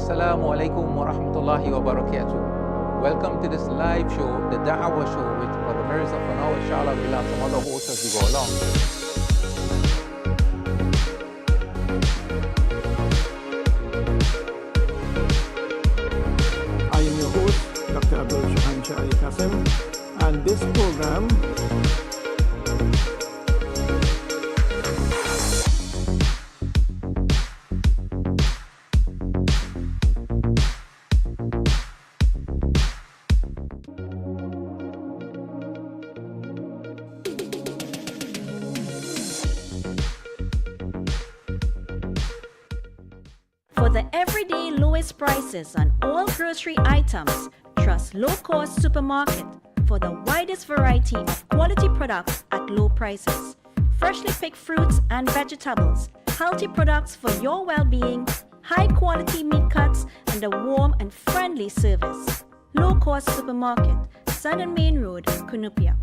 Assalamu alaikum wa rahmatullahi wa barakatuh. Welcome to this live show, the Da'wah show with Brother Mirza. For now, inshallah, we'll have some other hosts as we go along. I am your host, Dr. Abdul Shahanshah Ali Qasim, and this program For the everyday lowest prices on all grocery items, trust Low Cost Supermarket for the widest variety of quality products at low prices. Freshly picked fruits and vegetables, healthy products for your well-being, high quality meat cuts, and a warm and friendly service. Low Cost Supermarket, Sun and Main Road, Cunupia.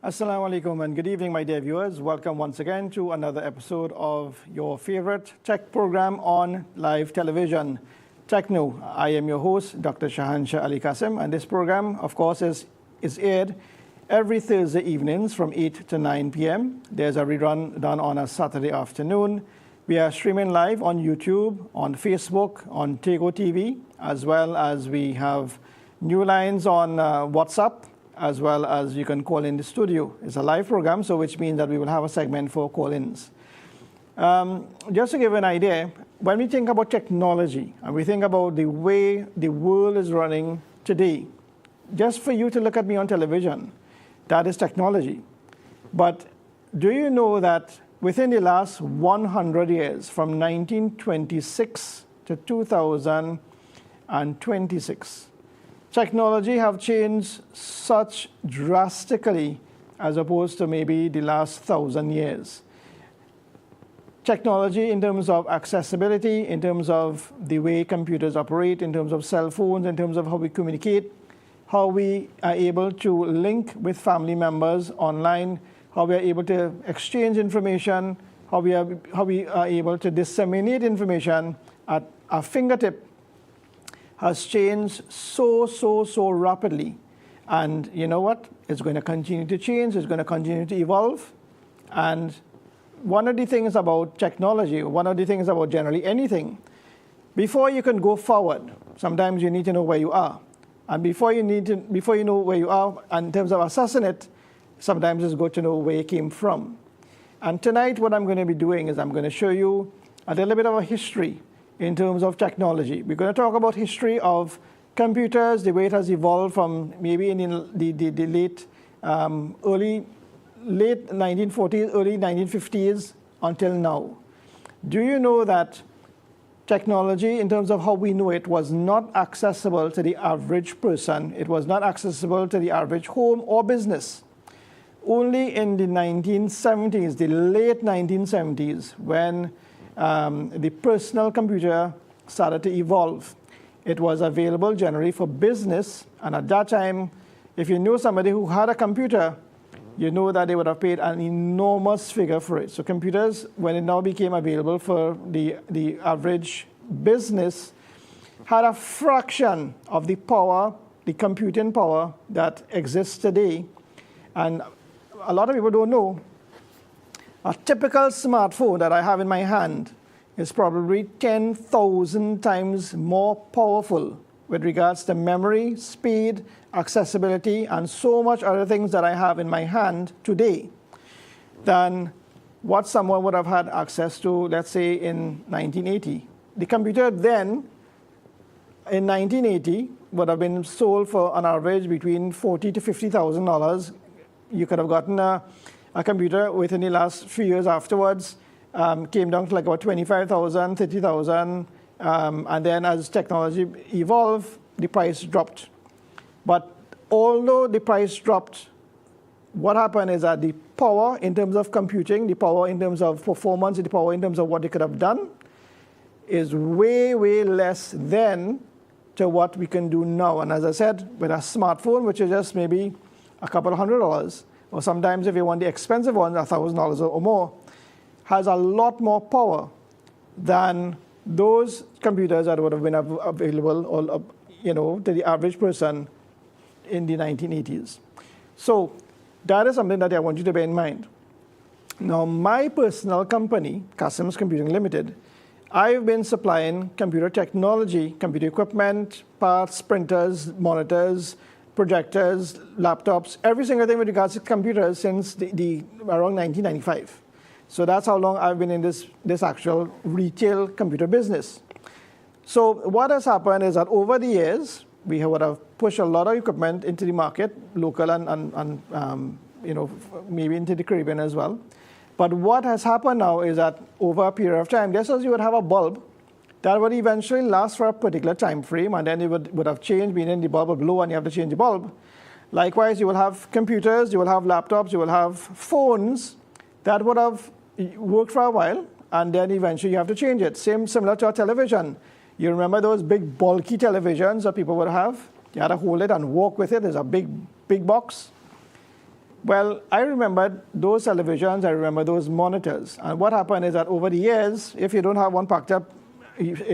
Assalamu alaikum and good evening, my dear viewers. Welcome once again to another episode of your favorite tech program on live television, Techno. I am your host, Dr. Shahanshah Ali Qasim, and this program, of course, is aired every Thursday evenings from 8 to 9 p.m. There's a rerun done on a Saturday afternoon. We are streaming live on YouTube, on Facebook, on Tego TV, as well as we have new lines on WhatsApp, as well as you can call in the studio. It's a live program, so which means that we will have a segment for call-ins. Just to give an idea, when we think about technology and we think about the way the world is running today, just for you to look at me on television, that is technology. But do you know that within the last 100 years, from 1926 to 2026, technology have changed such drastically as opposed to maybe the last 1,000 years. Technology in terms of accessibility, in terms of the way computers operate, in terms of cell phones, in terms of how we communicate, how we are able to link with family members online, how we are able to exchange information, how we are able to disseminate information at our fingertip, has changed so rapidly. And you know what? It's going to continue to change. It's going to continue to evolve. And one of the things about technology, one of the things about generally anything, before you can go forward, sometimes you need to know where you are. And before you know where you are, in terms of assessing it, sometimes it's good to know where you came from. And tonight, what I'm going to be doing is I'm going to show you a little bit of a history in terms of technology. We're going to talk about history of computers, the way it has evolved from maybe in the late 1940s, early 1950s until now. Do you know that technology, in terms of how we know it, was not accessible to the average person? It was not accessible to the average home or business. Only in the 1970s, the late 1970s, when the personal computer started to evolve. It was available generally for business, and at that time, if you knew somebody who had a computer, you know that they would have paid an enormous figure for it. So computers, when it now became available for the average business, had a fraction of the power, the computing power that exists today. And a lot of people don't know, a typical smartphone that I have in my hand is probably 10,000 times more powerful with regards to memory, speed, accessibility, and so much other things that I have in my hand today than what someone would have had access to, let's say, in 1980. The computer then in 1980 would have been sold for an average between $40,000 to $50,000. You could have gotten a computer within the last few years afterwards, came down to like about $25,000, $30,000, and then as technology evolved, the price dropped. But although the price dropped, what happened is that the power in terms of computing, the power in terms of performance, the power in terms of what they could have done is way, way less than to what we can do now. And as I said, with a smartphone, which is just maybe a couple of $100, or sometimes if you want the expensive one, $1,000 or more, has a lot more power than those computers that would have been available, or, to the average person in the 1980s. So that is something that I want you to bear in mind. Now, my personal company, Customs Computing Limited, I've been supplying computer technology, computer equipment, parts, printers, monitors, projectors, laptops, every single thing with regards to computers since around 1995. So that's how long I've been in this actual retail computer business. So what has happened is that over the years, we would have pushed a lot of equipment into the market, local and maybe into the Caribbean as well. But what has happened now is that over a period of time, just as you would have a bulb that would eventually last for a particular time frame, and then it would have changed, meaning the bulb would blow and you have to change the bulb. Likewise, you will have computers, you will have laptops, you will have phones that would have worked for a while, and then eventually you have to change it. Similar to a television. You remember those big bulky televisions that people would have? You had to hold it and walk with it. There's a big box. Well, I remember those televisions, I remember those monitors. And what happened is that over the years, if you don't have one packed up,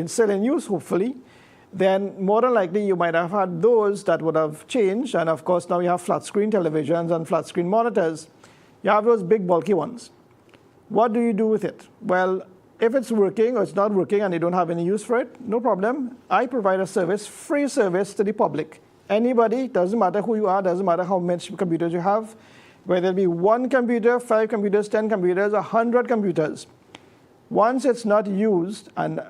still in use, hopefully, then more than likely you might have had those that would have changed. And of course, now you have flat screen televisions and flat screen monitors. You have those big bulky ones. What do you do with it? Well, if it's working or it's not working and you don't have any use for it, no problem. I provide a service, free service to the public. Anybody, doesn't matter who you are, doesn't matter how many computers you have, whether it be 1 computer, 5 computers, 10 computers, 100 computers. Once it's not used, and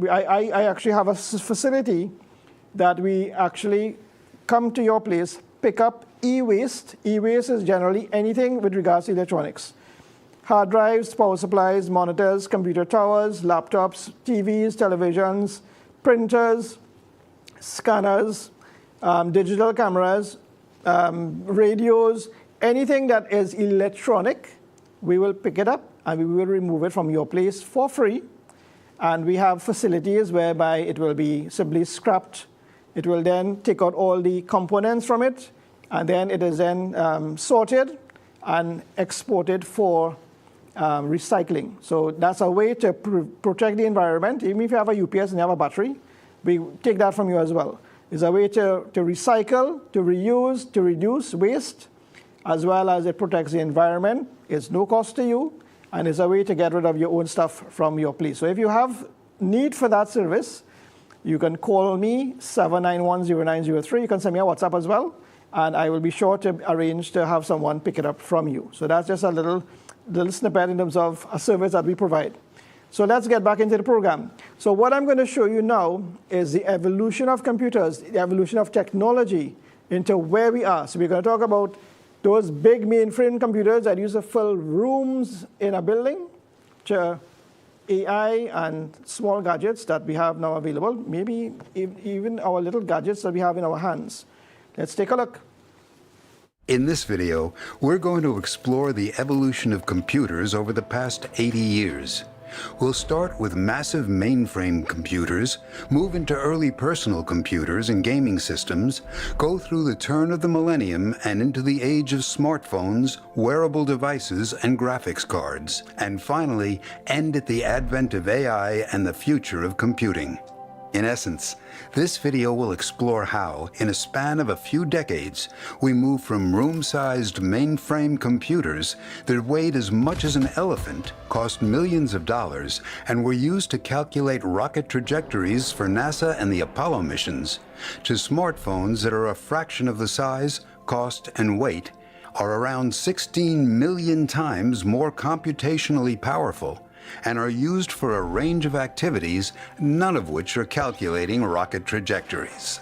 I actually have a facility that we actually come to your place, pick up e-waste. E-waste is generally anything with regards to electronics. Hard drives, power supplies, monitors, computer towers, laptops, TVs, televisions, printers, scanners, digital cameras, radios, anything that is electronic, we will pick it up and we will remove it from your place for free. And we have facilities whereby it will be simply scrapped. It will then take out all the components from it, and then it is then sorted and exported for recycling. So that's a way to protect the environment. Even if you have a UPS and you have a battery, we take that from you as well. It's a way to recycle, to reuse, to reduce waste, as well as it protects the environment. It's no cost to you, and it's a way to get rid of your own stuff from your place. So if you have need for that service, you can call me, 7910903. You can send me a WhatsApp as well, and I will be sure to arrange to have someone pick it up from you. So that's just a little snippet in terms of a service that we provide. So let's get back into the program. So what I'm going to show you now is the evolution of computers, the evolution of technology into where we are. So we're going to talk about those big mainframe computers that used to fill rooms in a building, to AI and small gadgets that we have now available, maybe even our little gadgets that we have in our hands. Let's take a look. In this video, we're going to explore the evolution of computers over the past 80 years. We'll start with massive mainframe computers, move into early personal computers and gaming systems, go through the turn of the millennium and into the age of smartphones, wearable devices, and graphics cards, and finally end at the advent of AI and the future of computing. In essence, this video will explore how, in a span of a few decades, we move from room-sized mainframe computers that weighed as much as an elephant, cost millions of dollars, and were used to calculate rocket trajectories for NASA and the Apollo missions, to smartphones that are a fraction of the size, cost, and weight, are around 16 million times more computationally powerful, and are used for a range of activities, none of which are calculating rocket trajectories.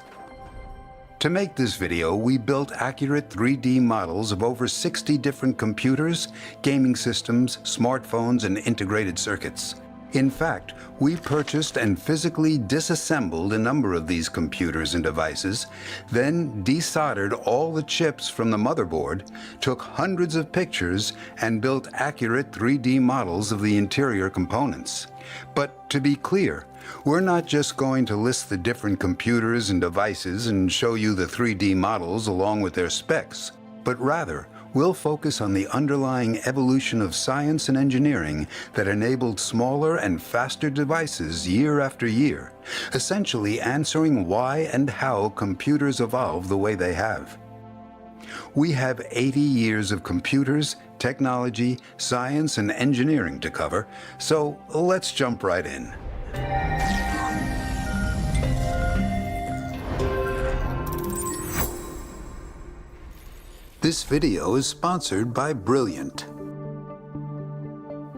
To make this video, we built accurate 3D models of over 60 different computers, gaming systems, smartphones, and integrated circuits. In fact, we purchased and physically disassembled a number of these computers and devices, then desoldered all the chips from the motherboard, took hundreds of pictures, and built accurate 3D models of the interior components. But to be clear, we're not just going to list the different computers and devices and show you the 3D models along with their specs, but rather, we'll focus on the underlying evolution of science and engineering that enabled smaller and faster devices year after year, essentially answering why and how computers evolve the way they have. We have 80 years of computers, technology, science, and engineering to cover, so let's jump right in. This video is sponsored by Brilliant.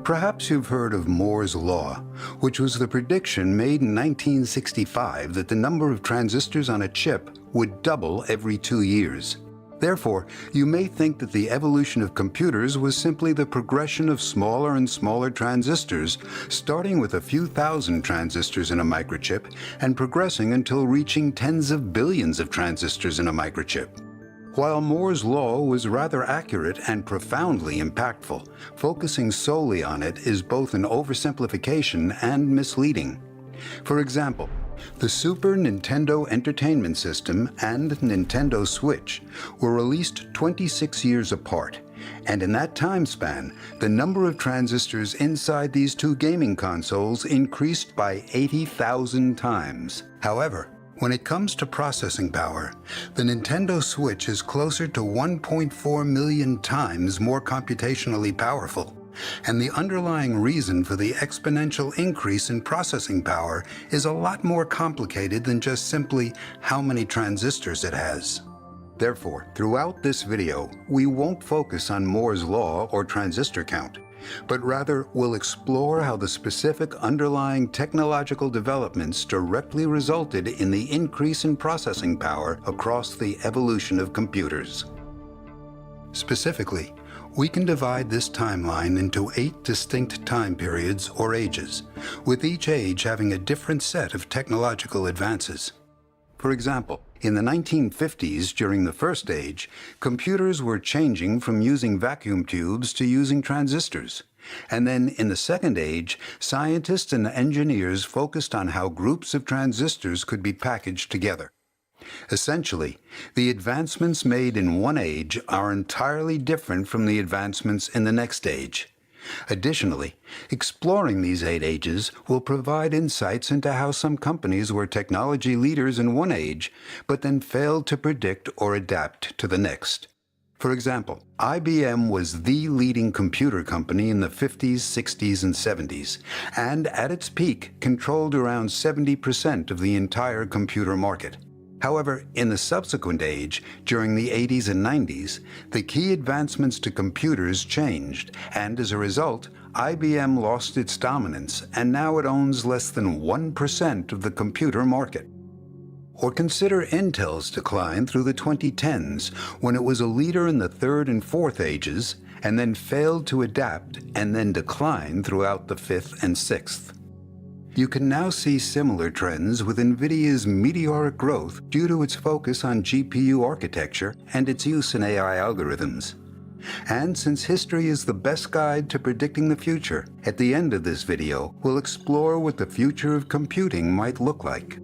Perhaps you've heard of Moore's Law, which was the prediction made in 1965 that the number of transistors on a chip would double every 2 years. Therefore, you may think that the evolution of computers was simply the progression of smaller and smaller transistors, starting with a few thousand transistors in a microchip and progressing until reaching tens of billions of transistors in a microchip. While Moore's Law was rather accurate and profoundly impactful, focusing solely on it is both an oversimplification and misleading. For example, the Super Nintendo Entertainment System and Nintendo Switch were released 26 years apart, and in that time span, the number of transistors inside these two gaming consoles increased by 80,000 times. However, when it comes to processing power, the Nintendo Switch is closer to 1.4 million times more computationally powerful. And the underlying reason for the exponential increase in processing power is a lot more complicated than just simply how many transistors it has. Therefore, throughout this video, we won't focus on Moore's Law or transistor count, but rather we'll explore how the specific underlying technological developments directly resulted in the increase in processing power across the evolution of computers. Specifically, we can divide this timeline into 8 distinct time periods or ages, with each age having a different set of technological advances. For example, in the 1950s, during the first age, computers were changing from using vacuum tubes to using transistors. And then in the second age, scientists and engineers focused on how groups of transistors could be packaged together. Essentially, the advancements made in one age are entirely different from the advancements in the next age. Additionally, exploring these 8 ages will provide insights into how some companies were technology leaders in one age, but then failed to predict or adapt to the next. For example, IBM was the leading computer company in the 50s, 60s, and 70s, and at its peak controlled around 70% of the entire computer market. However, in the subsequent age, during the 80s and 90s, the key advancements to computers changed, and as a result, IBM lost its dominance, and now it owns less than 1% of the computer market. Or consider Intel's decline through the 2010s, when it was a leader in the third and fourth ages, and then failed to adapt, and then declined throughout the fifth and sixth. You can now see similar trends with NVIDIA's meteoric growth due to its focus on GPU architecture and its use in AI algorithms. And since history is the best guide to predicting the future, at the end of this video, we'll explore what the future of computing might look like.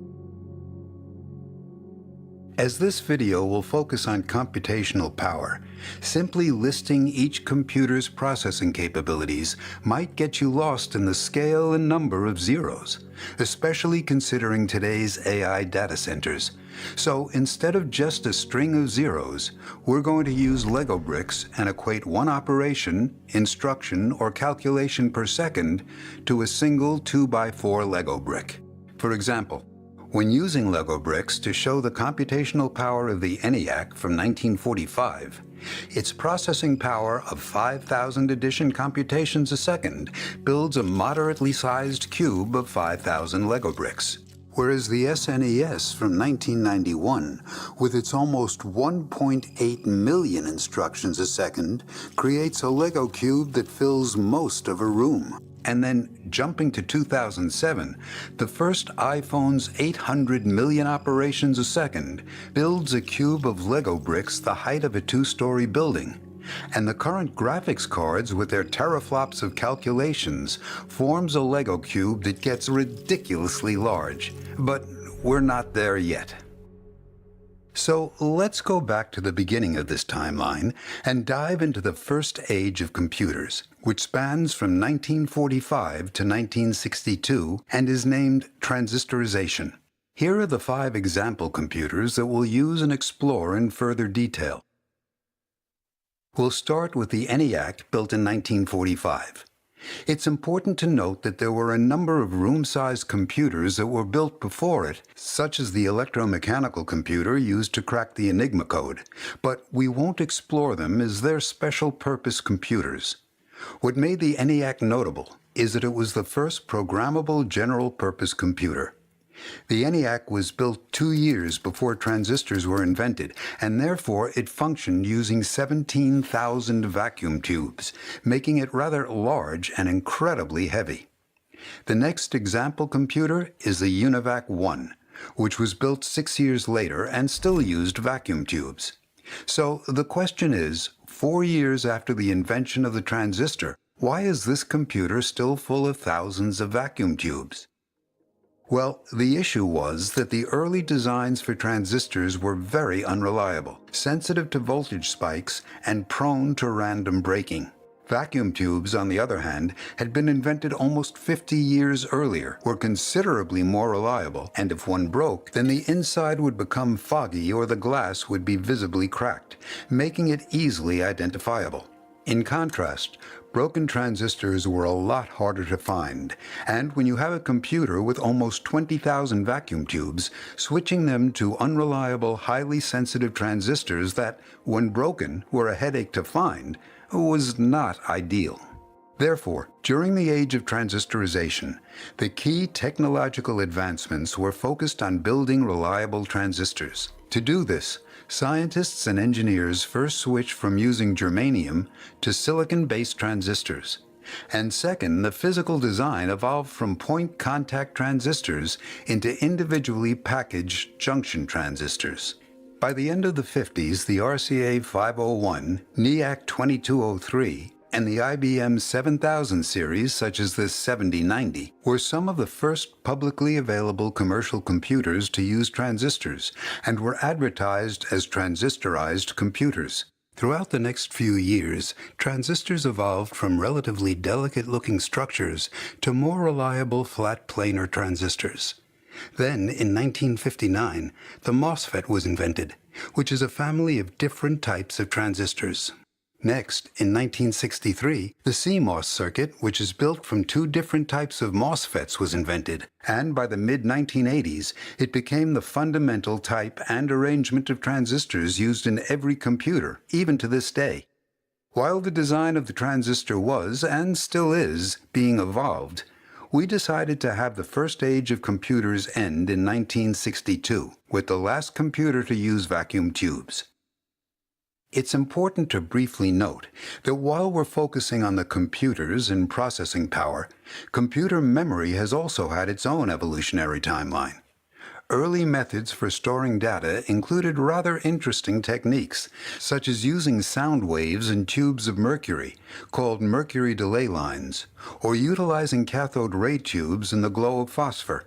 As this video will focus on computational power, simply listing each computer's processing capabilities might get you lost in the scale and number of zeros, especially considering today's AI data centers. So instead of just a string of zeros, we're going to use Lego bricks and equate one operation, instruction, or calculation per second to a single 2x4 Lego brick. For example, When using Lego bricks to show the computational power of the ENIAC from 1945, its processing power of 5,000 addition computations a second builds a moderately sized cube of 5,000 Lego bricks. Whereas the SNES from 1991, with its almost 1.8 million instructions a second, creates a Lego cube that fills most of a room. And then, jumping to 2007, the first iPhone's 800 million operations a second builds a cube of Lego bricks the height of a two-story building. And the current graphics cards with their teraflops of calculations forms a Lego cube that gets ridiculously large. But we're not there yet. So let's go back to the beginning of this timeline and dive into the first age of computers, which spans from 1945 to 1962 and is named transistorization. Here are the 5 example computers that we'll use and explore in further detail. We'll start with the ENIAC built in 1945. It's important to note that there were a number of room-sized computers that were built before it, such as the electromechanical computer used to crack the Enigma code, but we won't explore them as they're special-purpose computers. What made the ENIAC notable is that it was the first programmable general-purpose computer. The ENIAC was built 2 years before transistors were invented, and therefore it functioned using 17,000 vacuum tubes, making it rather large and incredibly heavy. The next example computer is the UNIVAC 1, which was built 6 years later and still used vacuum tubes. So the question is, 4 years after the invention of the transistor, why is this computer still full of thousands of vacuum tubes? Well, the issue was that the early designs for transistors were very unreliable, sensitive to voltage spikes, and prone to random breaking. Vacuum tubes, on the other hand, had been invented almost 50 years earlier, were considerably more reliable, and if one broke, then the inside would become foggy or the glass would be visibly cracked, making it easily identifiable. In contrast, broken transistors were a lot harder to find, and when you have a computer with almost 20,000 vacuum tubes, switching them to unreliable, highly sensitive transistors that, when broken, were a headache to find, was not ideal. Therefore, during the age of transistorization, the key technological advancements were focused on building reliable transistors. To do this, scientists and engineers first switched from using germanium to silicon-based transistors. And second, the physical design evolved from point contact transistors into individually packaged junction transistors. By the end of the 50s, the RCA 501, NEAC 2203, and the IBM 7000 series, such as the 7090, were some of the first publicly available commercial computers to use transistors and were advertised as transistorized computers. Throughout the next few years, transistors evolved from relatively delicate-looking structures to more reliable flat planar transistors. Then, in 1959, the MOSFET was invented, which is a family of different types of transistors. Next, in 1963, the CMOS circuit, which is built from 2 different types of MOSFETs, was invented, and by the mid-1980s, it became the fundamental type and arrangement of transistors used in every computer, even to this day. While the design of the transistor was, and still is, being evolved, we decided to have the first age of computers end in 1962, with the last computer to use vacuum tubes. It's important to briefly note that while we're focusing on the computers and processing power, computer memory has also had its own evolutionary timeline. Early methods for storing data included rather interesting techniques, such as using sound waves in tubes of mercury, called mercury delay lines, or utilizing cathode ray tubes in the glow of phosphor.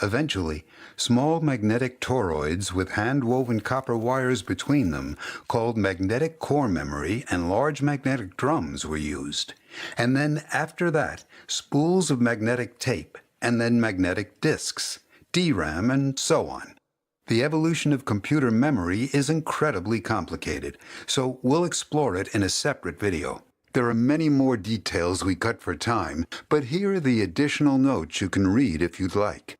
Eventually, small magnetic toroids with hand-woven copper wires between them, called magnetic core memory, and large magnetic drums were used. And then, after that, spools of magnetic tape, and then magnetic disks, DRAM, and so on. The evolution of computer memory is incredibly complicated, so we'll explore it in a separate video. There are many more details we cut for time, but here are the additional notes you can read if you'd like.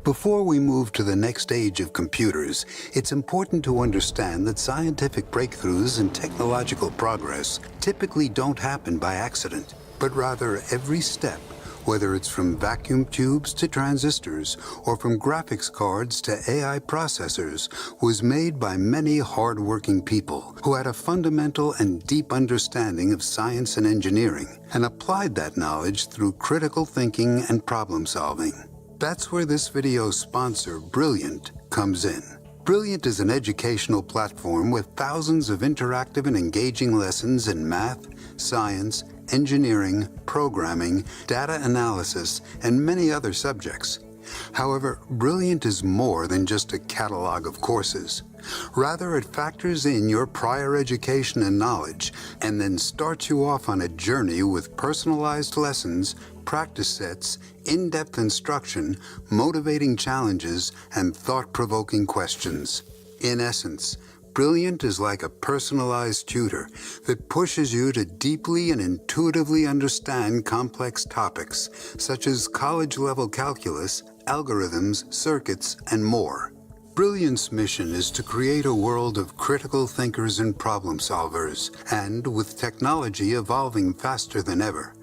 Before we move to the next stage of computers, it's important to understand that scientific breakthroughs and technological progress typically don't happen by accident, but rather every step, whether it's from vacuum tubes to transistors or from graphics cards to AI processors, was made by many hard-working people who had a fundamental and deep understanding of science and engineering and applied that knowledge through critical thinking and problem solving. That's where this video's sponsor, Brilliant, comes in. Brilliant is an educational platform with thousands of interactive and engaging lessons in math, science, engineering, programming, data analysis, and many other subjects. However, Brilliant is more than just a catalog of courses. Rather, it factors in your prior education and knowledge and then starts you off on a journey with personalized lessons, practice sets, in-depth instruction, motivating challenges, and thought-provoking questions. In essence, Brilliant is like a personalized tutor that pushes you to deeply and intuitively understand complex topics such as college-level calculus, algorithms, circuits, and more. Brilliant's mission is to create a world of critical thinkers and problem solvers, and with technology evolving faster than ever,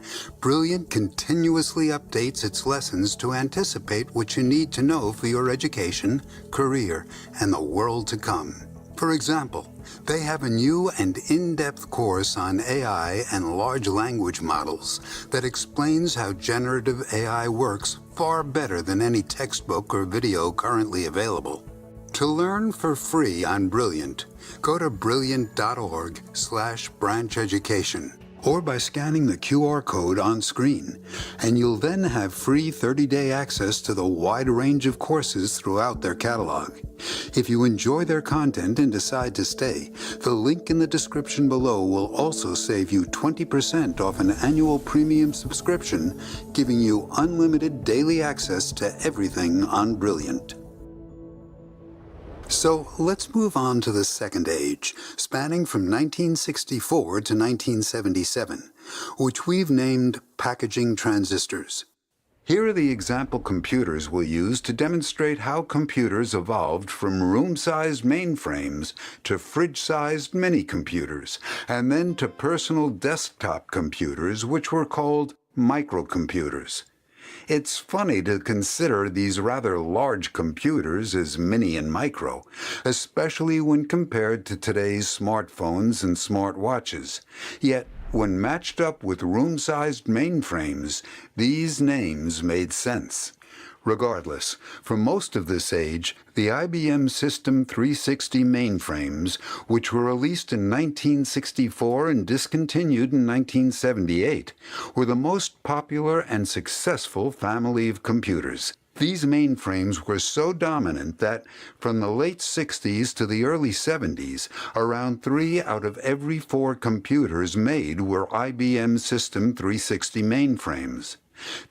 Brilliant continuously updates its lessons to anticipate what you need to know for your education, career, and the world to come. For example, they have a new and in-depth course on AI and large language models that explains how generative AI works far better than any textbook or video currently available. To learn for free on Brilliant, go to brilliant.org/brancheducation or by scanning the QR code on screen, and you'll then have free 30-day access to the wide range of courses throughout their catalog. If you enjoy their content and decide to stay, the link in the description below will also save you 20% off an annual premium subscription, giving you unlimited daily access to everything on Brilliant. So let's move on to the second age, spanning from 1964 to 1977, which we've named packaging transistors. Here are the example computers we'll use to demonstrate how computers evolved from room-sized mainframes to fridge-sized mini-computers, and then to personal desktop computers, which were called microcomputers. It's funny to consider these rather large computers as mini and micro, especially when compared to today's smartphones and smartwatches. Yet, when matched up with room-sized mainframes, these names made sense. Regardless, for most of this age, the IBM System 360 mainframes, which were released in 1964 and discontinued in 1978, were the most popular and successful family of computers. These mainframes were so dominant that, from the late 60s to the early 70s, around 3 out of every 4 computers made were IBM System 360 mainframes.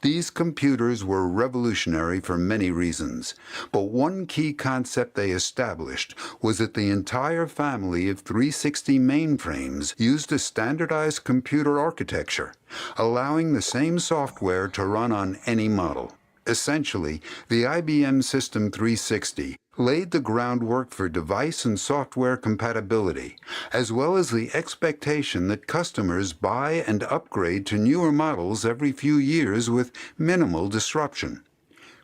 These computers were revolutionary for many reasons, but one key concept they established was that the entire family of 360 mainframes used a standardized computer architecture, allowing the same software to run on any model. Essentially, the IBM System 360 laid the groundwork for device and software compatibility, as well as the expectation that customers buy and upgrade to newer models every few years with minimal disruption.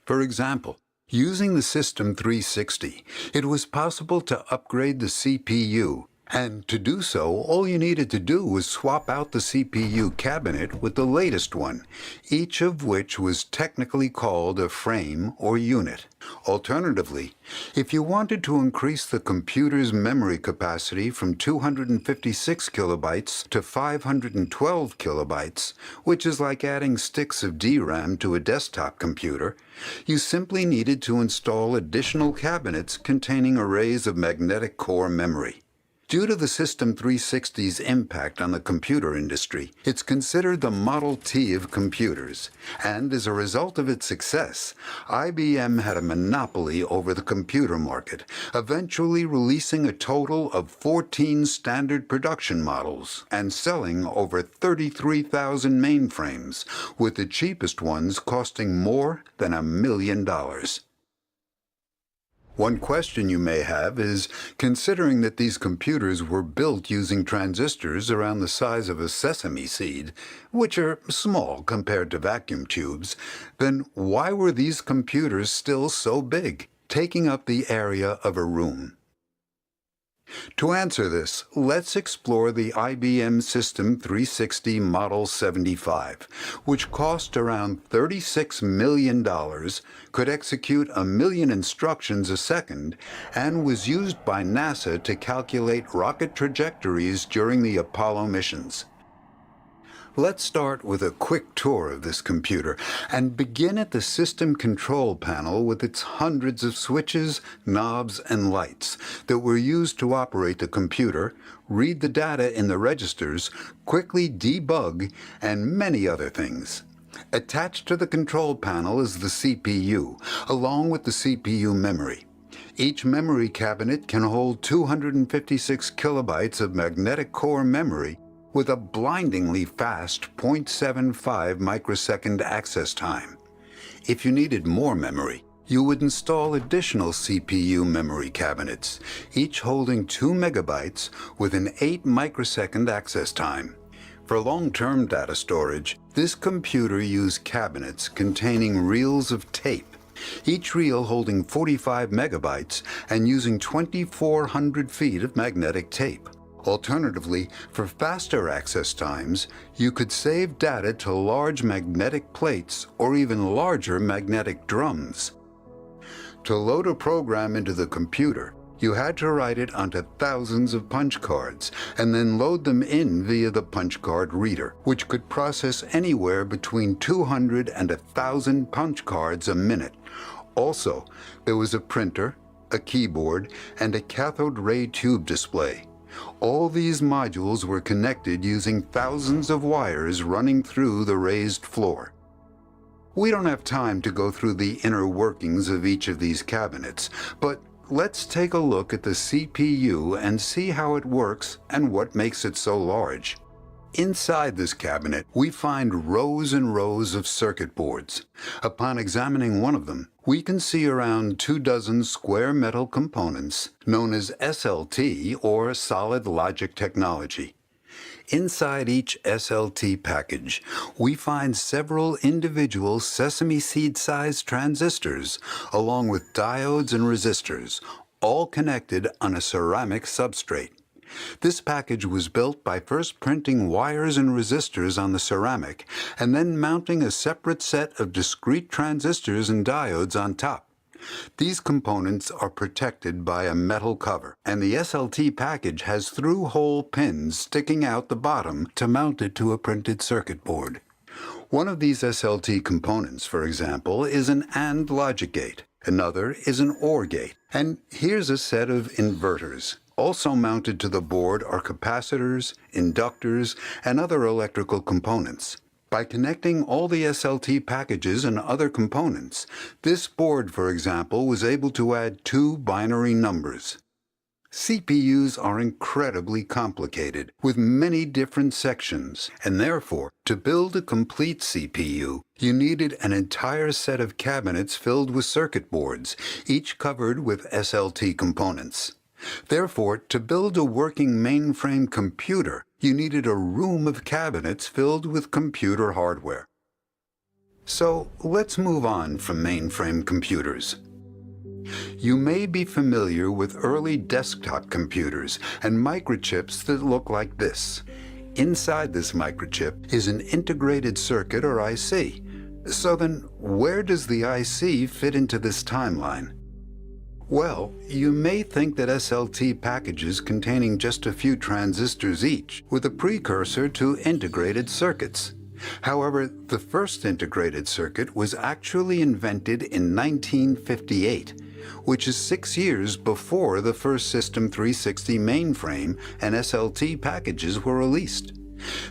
For example, using the System 360, it was possible to upgrade the CPU, and to do so, all you needed to do was swap out the CPU cabinet with the latest one, each of which was technically called a frame or unit. Alternatively, if you wanted to increase the computer's memory capacity from 256 kilobytes to 512 kilobytes, which is like adding sticks of DRAM to a desktop computer, you simply needed to install additional cabinets containing arrays of magnetic core memory. Due to the System 360's impact on the computer industry, it's considered the Model T of computers, and as a result of its success, IBM had a monopoly over the computer market, eventually releasing a total of 14 standard production models and selling over 33,000 mainframes, with the cheapest ones costing more than $1 million. One question you may have is, considering that these computers were built using transistors around the size of a sesame seed, which are small compared to vacuum tubes, then why were these computers still so big, taking up the area of a room? To answer this, let's explore the IBM System 360 Model 75, which cost around $36 million, could execute 1 million instructions a second, and was used by NASA to calculate rocket trajectories during the Apollo missions. Let's start with a quick tour of this computer and begin at the system control panel with its hundreds of switches, knobs, and lights that were used to operate the computer, read the data in the registers, quickly debug, and many other things. Attached to the control panel is the CPU, along with the CPU memory. Each memory cabinet can hold 256 kilobytes of magnetic core memory with a blindingly fast 0.75 microsecond access time. If you needed more memory, you would install additional CPU memory cabinets, each holding 2 megabytes with an 8 microsecond access time. For long-term data storage, this computer used cabinets containing reels of tape, each reel holding 45 megabytes and using 2,400 feet of magnetic tape. Alternatively, for faster access times, you could save data to large magnetic plates or even larger magnetic drums. To load a program into the computer, you had to write it onto thousands of punch cards and then load them in via the punch card reader, which could process anywhere between 200 and 1,000 punch cards a minute. Also, there was a printer, a keyboard, and a cathode ray tube display. All these modules were connected using thousands of wires running through the raised floor. We don't have time to go through the inner workings of each of these cabinets, but let's take a look at the CPU and see how it works and what makes it so large. Inside this cabinet, we find rows and rows of circuit boards. Upon examining one of them, we can see around 24 square metal components known as SLT, or Solid Logic Technology. Inside each SLT package, we find several individual sesame seed-sized transistors, along with diodes and resistors, all connected on a ceramic substrate. This package was built by first printing wires and resistors on the ceramic and then mounting a separate set of discrete transistors and diodes on top. These components are protected by a metal cover, and the SLT package has through-hole pins sticking out the bottom to mount it to a printed circuit board. One of these SLT components, for example, is an AND logic gate. Another is an OR gate. And here's a set of inverters. Also mounted to the board are capacitors, inductors, and other electrical components. By connecting all the SLT packages and other components, this board, for example, was able to add 2 binary numbers. CPUs are incredibly complicated, with many different sections, and therefore, to build a complete CPU, you needed an entire set of cabinets filled with circuit boards, each covered with SLT components. Therefore, to build a working mainframe computer, you needed a room of cabinets filled with computer hardware. So let's move on from mainframe computers. You may be familiar with early desktop computers and microchips that look like this. Inside this microchip is an integrated circuit, or IC. So then, where does the IC fit into this timeline? Well, you may think that SLT packages containing just a few transistors each were the precursor to integrated circuits. However, the first integrated circuit was actually invented in 1958, which is 6 years before the first System 360 mainframe and SLT packages were released.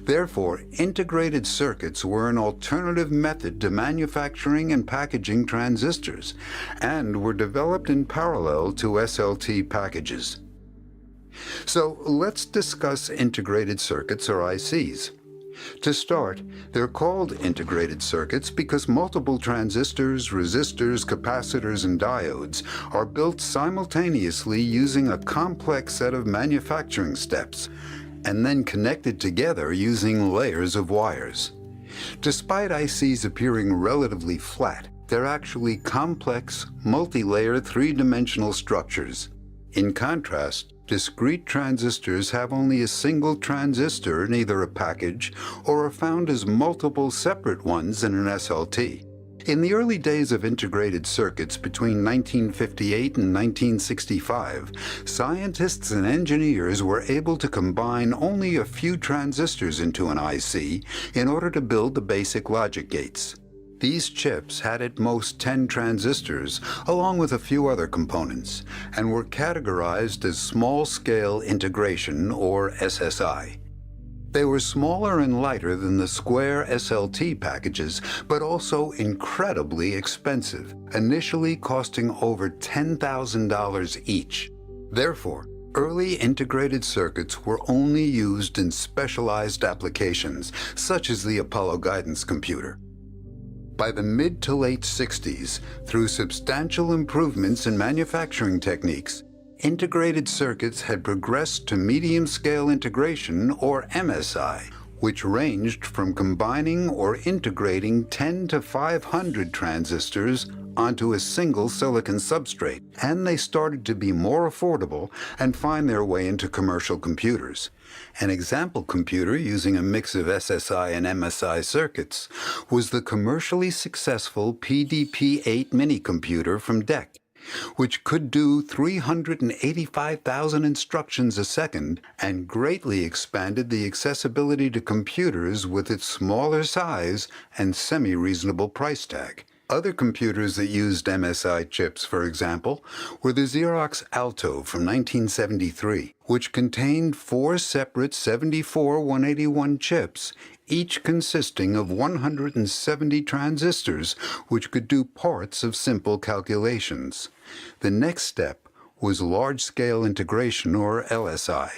Therefore, integrated circuits were an alternative method to manufacturing and packaging transistors, and were developed in parallel to SLT packages. So let's discuss integrated circuits, or ICs. To start, they're called integrated circuits because multiple transistors, resistors, capacitors, and diodes are built simultaneously using a complex set of manufacturing steps, and then connected together using layers of wires. Despite ICs appearing relatively flat, they're actually complex, multi-layer, three-dimensional structures. In contrast, discrete transistors have only a single transistor in either a package or are found as multiple separate ones in an SLT. In the early days of integrated circuits between 1958 and 1965, scientists and engineers were able to combine only a few transistors into an IC in order to build the basic logic gates. These chips had at most 10 transistors, along with a few other components, and were categorized as small-scale integration, or SSI. They were smaller and lighter than the square SLT packages, but also incredibly expensive, initially costing over $10,000 each. Therefore, early integrated circuits were only used in specialized applications, such as the Apollo guidance computer. By the mid to late 60s, through substantial improvements in manufacturing techniques, integrated circuits had progressed to medium-scale integration, or MSI, which ranged from combining or integrating 10 to 500 transistors onto a single silicon substrate, and they started to be more affordable and find their way into commercial computers. An example computer using a mix of SSI and MSI circuits was the commercially successful PDP-8 minicomputer from DEC, which could do 385,000 instructions a second and greatly expanded the accessibility to computers with its smaller size and semi-reasonable price tag. Other computers that used MSI chips, for example, were the Xerox Alto from 1973, which contained 4 separate 74-181 chips, each consisting of 170 transistors, which could do parts of simple calculations. The next step was large-scale integration, or LSI,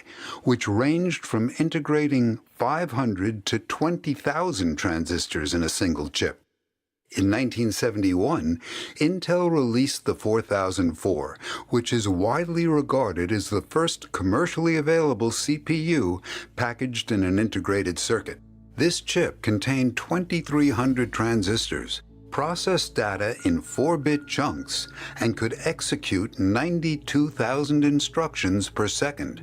which ranged from integrating 500 to 20,000 transistors in a single chip. In 1971, Intel released the 4004, which is widely regarded as the first commercially available CPU packaged in an integrated circuit. This chip contained 2,300 transistors, processed data in 4-bit chunks, and could execute 92,000 instructions per second.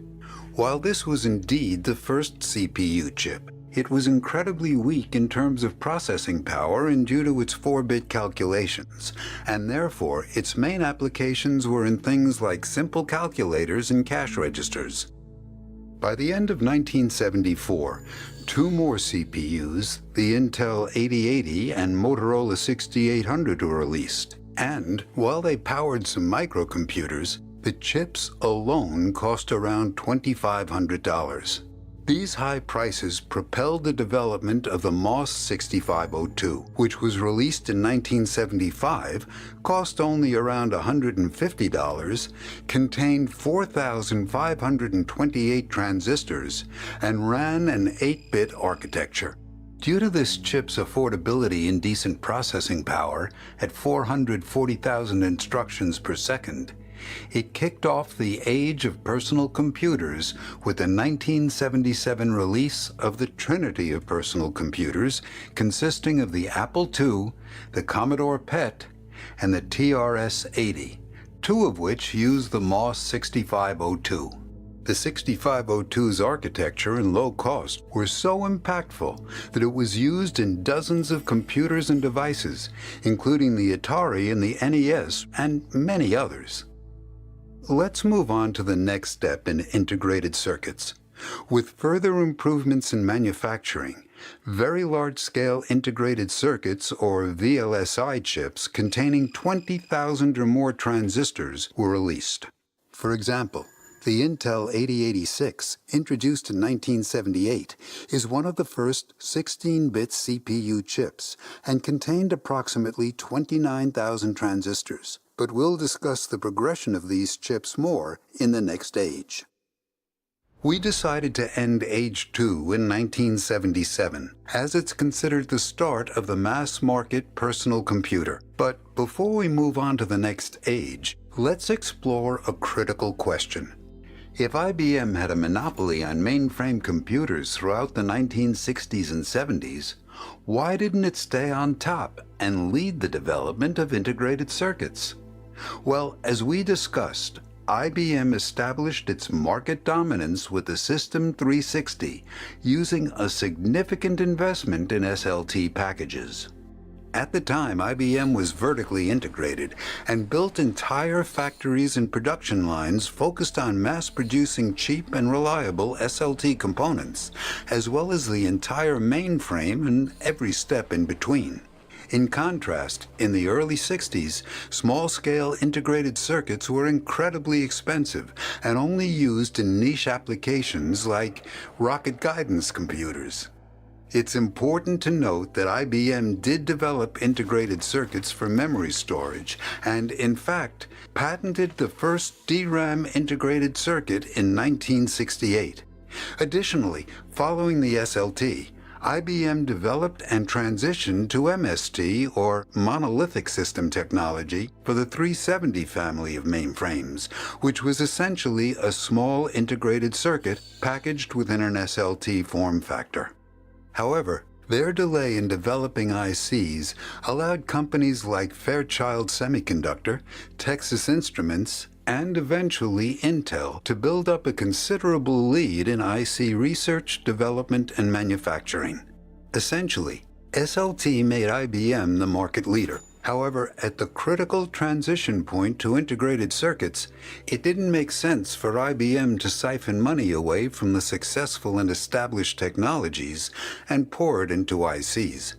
While this was indeed the first CPU chip, it was incredibly weak in terms of processing power and due to its 4-bit calculations, and therefore its main applications were in things like simple calculators and cash registers. By the end of 1974, 2 more CPUs, the Intel 8080 and Motorola 6800, were released, and while they powered some microcomputers, the chips alone cost around $2,500. These high prices propelled the development of the MOS 6502, which was released in 1975, cost only around $150, contained 4,528 transistors, and ran an 8-bit architecture. Due to this chip's affordability and decent processing power at 440,000 instructions per second, it kicked off the age of personal computers with the 1977 release of the Trinity of personal computers, consisting of the Apple II, the Commodore PET, and the TRS-80, 2 of which used the MOS 6502. The 6502's architecture and low cost were so impactful that it was used in dozens of computers and devices, including the Atari and the NES, and many others. Let's move on to the next step in integrated circuits. With further improvements in manufacturing, very large-scale integrated circuits, or VLSI chips, containing 20,000 or more transistors were released. For example, the Intel 8086, introduced in 1978, is one of the first 16-bit CPU chips and contained approximately 29,000 transistors. But we'll discuss the progression of these chips more in the next age. We decided to end Age 2 in 1977, as it's considered the start of the mass-market personal computer. But before we move on to the next age, let's explore a critical question. If IBM had a monopoly on mainframe computers throughout the 1960s and 70s, why didn't it stay on top and lead the development of integrated circuits? Well, as we discussed, IBM established its market dominance with the System 360, using a significant investment in SLT packages. At the time, IBM was vertically integrated and built entire factories and production lines focused on mass-producing cheap and reliable SLT components, as well as the entire mainframe and every step in between. In contrast, in the early 60s, small-scale integrated circuits were incredibly expensive and only used in niche applications like rocket guidance computers. It's important to note that IBM did develop integrated circuits for memory storage and, in fact, patented the first DRAM integrated circuit in 1968. Additionally, following the SLT, IBM developed and transitioned to MST, or monolithic system technology, for the 370 family of mainframes, which was essentially a small integrated circuit packaged within an SLT form factor. However, their delay in developing ICs allowed companies like Fairchild Semiconductor, Texas Instruments, and eventually Intel to build up a considerable lead in IC research, development, and manufacturing. Essentially, SLT made IBM the market leader. However, at the critical transition point to integrated circuits, it didn't make sense for IBM to siphon money away from the successful and established technologies and pour it into ICs.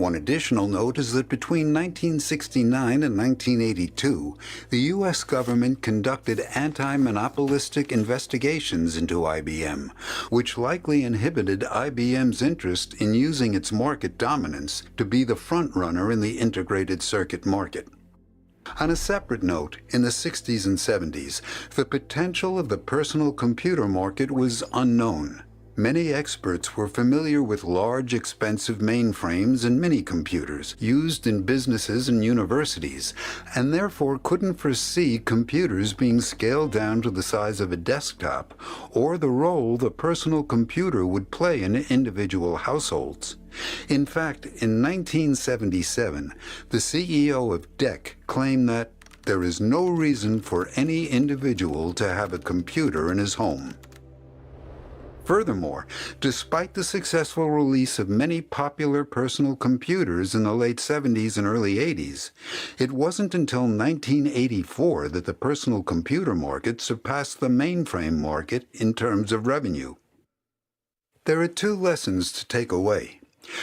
One additional note is that between 1969 and 1982, the U.S. government conducted anti-monopolistic investigations into IBM, which likely inhibited IBM's interest in using its market dominance to be the front-runner in the integrated circuit market. On a separate note, in the 60s and 70s, the potential of the personal computer market was unknown. Many experts were familiar with large, expensive mainframes and mini-computers used in businesses and universities, and therefore couldn't foresee computers being scaled down to the size of a desktop or the role the personal computer would play in individual households. In fact, in 1977, the CEO of DEC claimed that there is no reason for any individual to have a computer in his home. Furthermore, despite the successful release of many popular personal computers in the late 70s and early 80s, it wasn't until 1984 that the personal computer market surpassed the mainframe market in terms of revenue. There are two lessons to take away.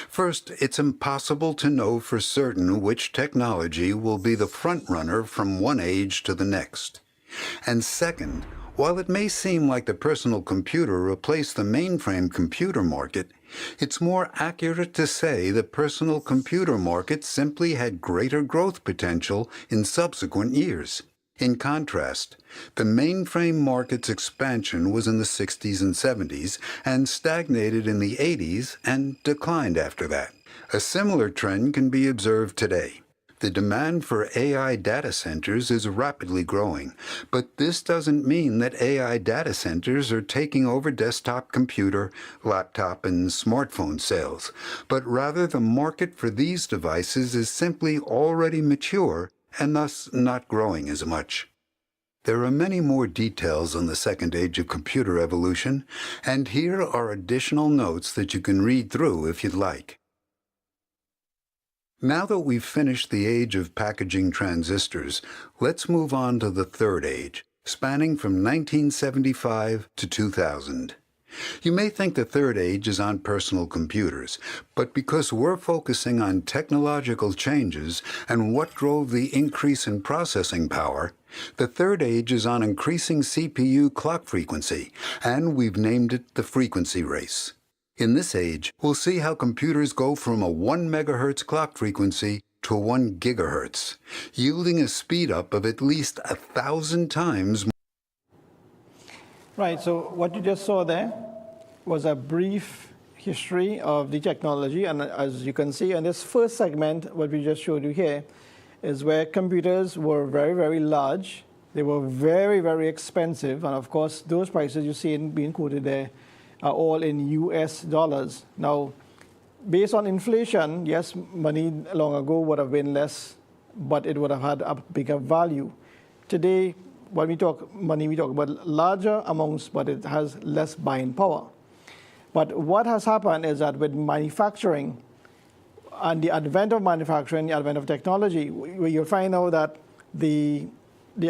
First, it's impossible to know for certain which technology will be the front-runner from one age to the next. And second, while it may seem like the personal computer replaced the mainframe computer market, it's more accurate to say the personal computer market simply had greater growth potential in subsequent years. In contrast, the mainframe market's expansion was in the 60s and 70s and stagnated in the 80s and declined after that. A similar trend can be observed today. The demand for AI data centers is rapidly growing, but this doesn't mean that AI data centers are taking over desktop computer, laptop, and smartphone sales, but rather the market for these devices is simply already mature and thus not growing as much. There are many more details on the second age of computer evolution, and here are additional notes that you can read through if you'd like. Now that we've finished the age of packaging transistors, let's move on to the third age, spanning from 1975 to 2000. You may think the third age is on personal computers, but because we're focusing on technological changes and what drove the increase in processing power, the third age is on increasing CPU clock frequency, and we've named it the frequency race. In this age, we'll see how computers go from a 1 MHz clock frequency to 1 GHz, yielding a speed-up of at least 1,000 times. Right, so what you just saw there was a brief history of the technology, and as you can see in this first segment, what we just showed you here is where computers were very, very large. They were very, very expensive, and of course, those prices you see being quoted there are all in US dollars. Now, based on inflation, yes, money long ago would have been less, but it would have had a bigger value. Today, when we talk money, we talk about larger amounts, but it has less buying power. But what has happened is that with manufacturing and the advent of manufacturing, the advent of technology, where you'll find out that the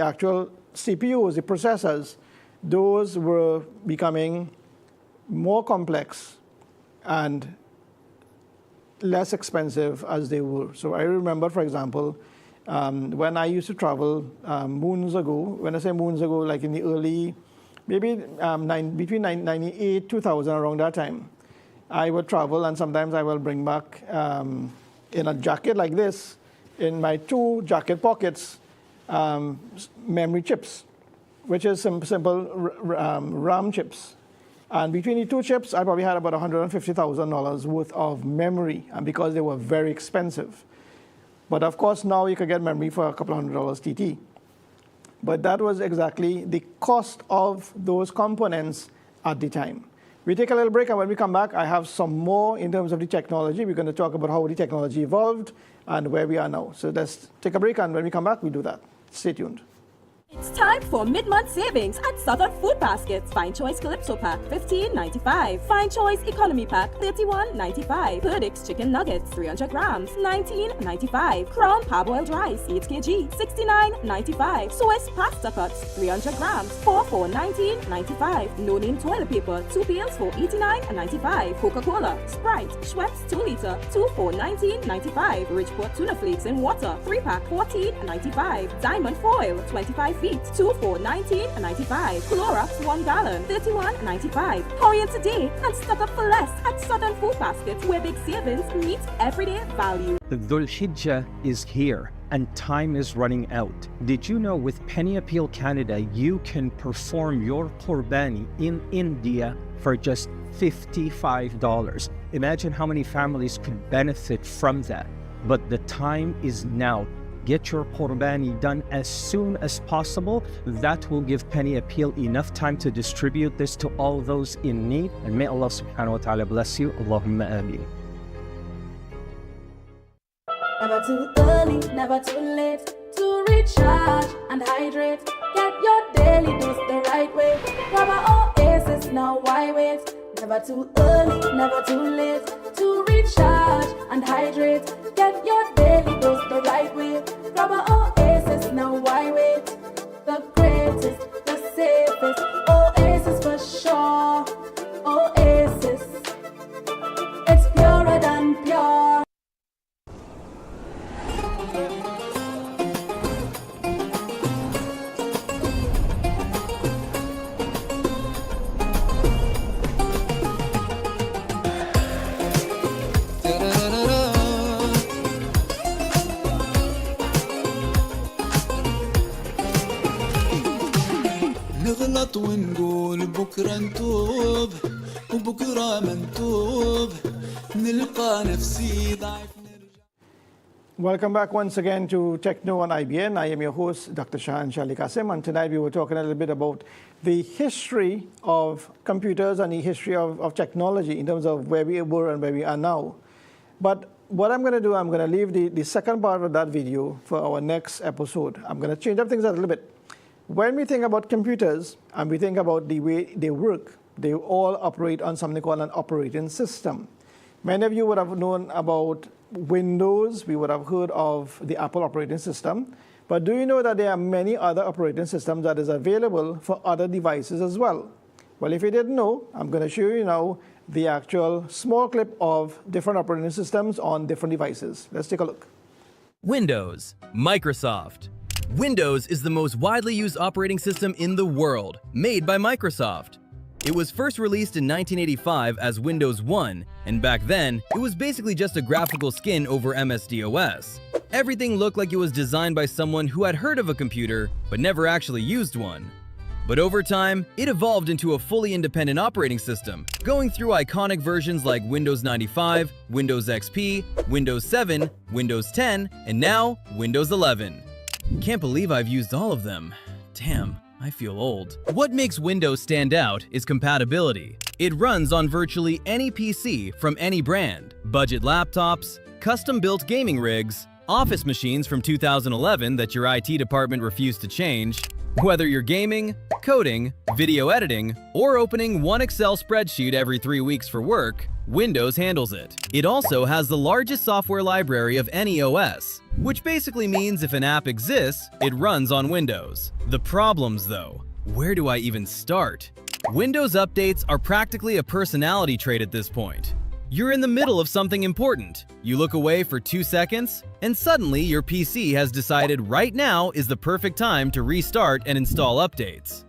actual CPUs, the processors, those were becoming more complex and less expensive as they were. So I remember, for example, when I used to travel moons ago, when I say moons ago, like in the early, maybe between 98, 2000, around that time, I would travel, and sometimes I will bring back, in a jacket like this, in my 2 jacket pockets, memory chips, which is some simple RAM chips. And between the 2 chips, I probably had about $150,000 worth of memory, and because they were very expensive. But of course, now you can get memory for a couple $100 TT. But that was exactly the cost of those components at the time. We take a little break, and when we come back, I have some more in terms of the technology. We're going to talk about how the technology evolved and where we are now. So let's take a break, and when we come back, we do that. Stay tuned. It's time for mid-month savings at Southern Food Baskets. Fine Choice Calypso Pack, $15.95. Fine Choice Economy Pack, $31.95. Perdix Chicken Nuggets, 300 grams, $19.95. Crown Parboiled Rice, 8 kg, $69.95. Swiss Pasta Cuts, 300 grams, for $19.95. No Name Toilet Paper, 2 pails for $89.95. Coca-Cola, Sprite, Schweppes 2 liter, 2 for $19.95. Ridgeport Tuna Flakes in Water, 3-pack, $14.95. Diamond Foil, 25 feet, 2 for $19.95. Clorox 1 gallon, $31.95. Hurry in today and stock up for less at Southern Food Baskets, where big savings meet everyday value. The Dhul Hijjah is here and time is running out. Did you know with Penny Appeal Canada, you can perform your Qurbani in India for just $55? Imagine how many families could benefit from that. But the time is now. Get your Qurbani done as soon as possible. That will give Penny Appeal enough time to distribute this to all those in need. And may Allah subhanahu wa ta'ala bless you. Allahumma ameen. Never too early, never too late to recharge and hydrate. Get your daily dose the right way. Grab an Oasis, now why wait? Never too early, never too late to recharge and hydrate. Get your daily dose the right way. Grab an Oasis, now why wait? The greatest, the safest, Oasis for sure. Oasis, it's purer than pure. نغلط ونقول بكرة نتوب وبكرة منتوب نلقى نفسي ضعيف. Welcome back once again to Techno on IBN. I am your host, Dr. Shahan Shali Qasim, and tonight we were talking a little bit about the history of computers and the history of technology in terms of where we were and where we are now. But what I'm going to do, I'm going to leave the second part of that video for our next episode. I'm going to change up things a little bit. When we think about computers and we think about the way they work, they all operate on something called an operating system. Many of you would have known about Windows. We would have heard of the Apple operating system. But do you know that there are many other operating systems that is available for other devices as well? Well, if you didn't know, I'm going to show you now the actual small clip of different operating systems on different devices. Let's take a look. Windows, Microsoft. Windows is the most widely used operating system in the world, made by Microsoft. It was first released in 1985 as Windows 1, and back then, it was basically just a graphical skin over MS-DOS. Everything looked like it was designed by someone who had heard of a computer, but never actually used one. But over time, it evolved into a fully independent operating system, going through iconic versions like Windows 95, Windows XP, Windows 7, Windows 10, and now Windows 11. Can't believe I've used all of them. Damn, I feel old. What makes Windows stand out is compatibility. It runs on virtually any PC from any brand. Budget laptops, custom-built gaming rigs, office machines from 2011 that your IT department refused to change. Whether you're gaming, coding, video editing, or opening one Excel spreadsheet every 3 weeks for work, Windows handles it. It also has the largest software library of any OS, which basically means if an app exists, it runs on Windows. The problems though, where do I even start? Windows updates are practically a personality trait at this point. You're in the middle of something important. You look away for 2 seconds, and suddenly your PC has decided right now is the perfect time to restart and install updates.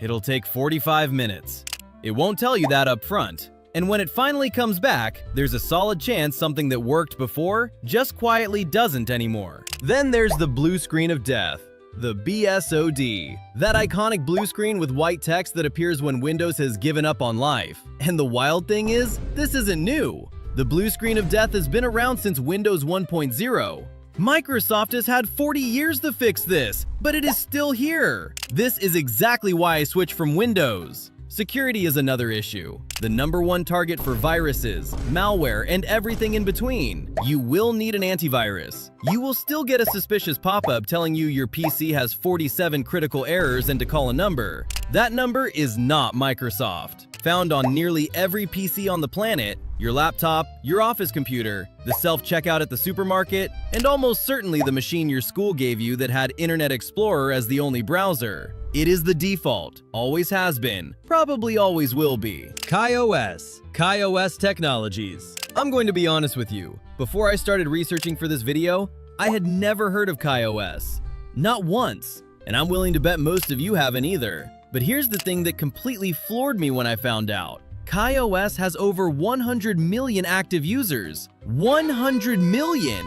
It'll take 45 minutes. It won't tell you that up front. And when it finally comes back, there's a solid chance something that worked before just quietly doesn't anymore. Then there's the blue screen of death. The BSOD, that iconic blue screen with white text that appears when Windows has given up on life. And the wild thing is, this isn't new. The blue screen of death has been around since Windows 1.0. Microsoft has had 40 years to fix this, but it is still here. This is exactly why I switched from Windows. Security is another issue. The #1 target for viruses, malware, and everything in between. You will need an antivirus. You will still get a suspicious pop-up telling you your PC has 47 critical errors and to call a number. That number is not Microsoft. Found on nearly every PC on the planet, your laptop, your office computer, the self-checkout at the supermarket, and almost certainly the machine your school gave you that had Internet Explorer as the only browser. It is the default, always has been, probably always will be. KaiOS Technologies. I'm going to be honest with you. Before I started researching for this video, I had never heard of KaiOS. Not once. And I'm willing to bet most of you haven't either. But here's the thing that completely floored me when I found out. KaiOS has over 100 million active users. 100 million!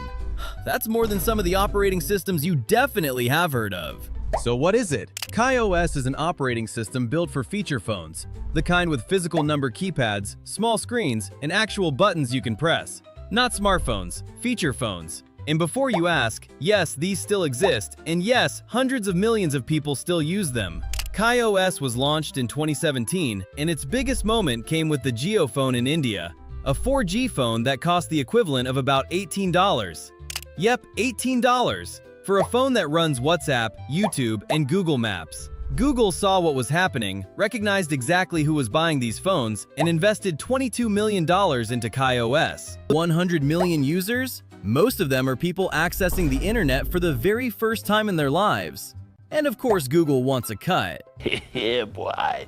That's more than some of the operating systems you definitely have heard of. So what is it? KaiOS is an operating system built for feature phones, the kind with physical number keypads, small screens, and actual buttons you can press. Not smartphones, feature phones. And before you ask, yes, these still exist, and yes, hundreds of millions of people still use them. KaiOS was launched in 2017, and its biggest moment came with the Jio phone in India, a 4G phone that cost the equivalent of about $18. Yep, $18. For a phone that runs WhatsApp, YouTube, and Google Maps. Google saw what was happening, recognized exactly who was buying these phones, and invested $22 million into KaiOS. 100 million users? Most of them are people accessing the internet for the very first time in their lives. And of course, Google wants a cut. Yeah, boy.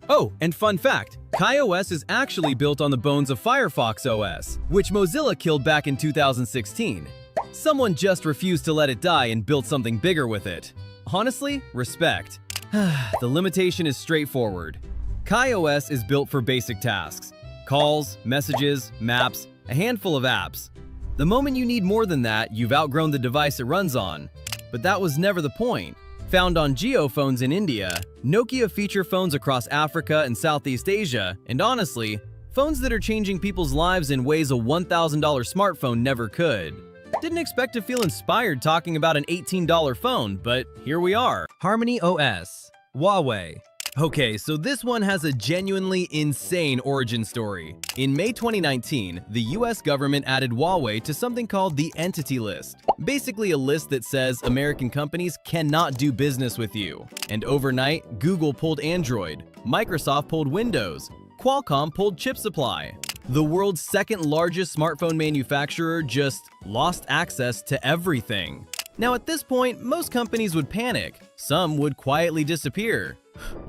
Oh, and fun fact, KaiOS is actually built on the bones of Firefox OS, which Mozilla killed back in 2016. Someone just refused to let it die and built something bigger with it. Honestly, respect. The limitation is straightforward. KaiOS is built for basic tasks. Calls, messages, maps, a handful of apps. The moment you need more than that, you've outgrown the device it runs on. But that was never the point. Found on Jio phones in India, Nokia feature phones across Africa and Southeast Asia, and honestly, phones that are changing people's lives in ways a $1,000 smartphone never could. Didn't expect to feel inspired talking about an $18 phone, but here we are. Harmony OS. Huawei. Okay, so this one has a genuinely insane origin story. In May 2019, the US government added Huawei to something called the Entity List. Basically a list that says American companies cannot do business with you. And overnight, Google pulled Android, Microsoft pulled Windows, Qualcomm pulled chip supply. The world's second largest smartphone manufacturer just lost access to everything. Now at this point, most companies would panic. Some would quietly disappear.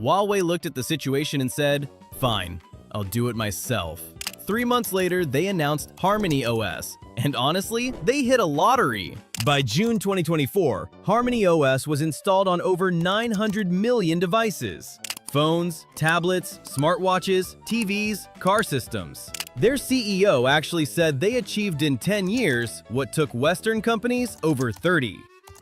Huawei looked at the situation and said, fine, I'll do it myself. 3 months later, they announced Harmony OS, and honestly, they hit a lottery. By June 2024, Harmony OS was installed on over 900 million devices. Phones, tablets, smartwatches, TVs, car systems. Their CEO actually said they achieved in 10 years what took Western companies over 30.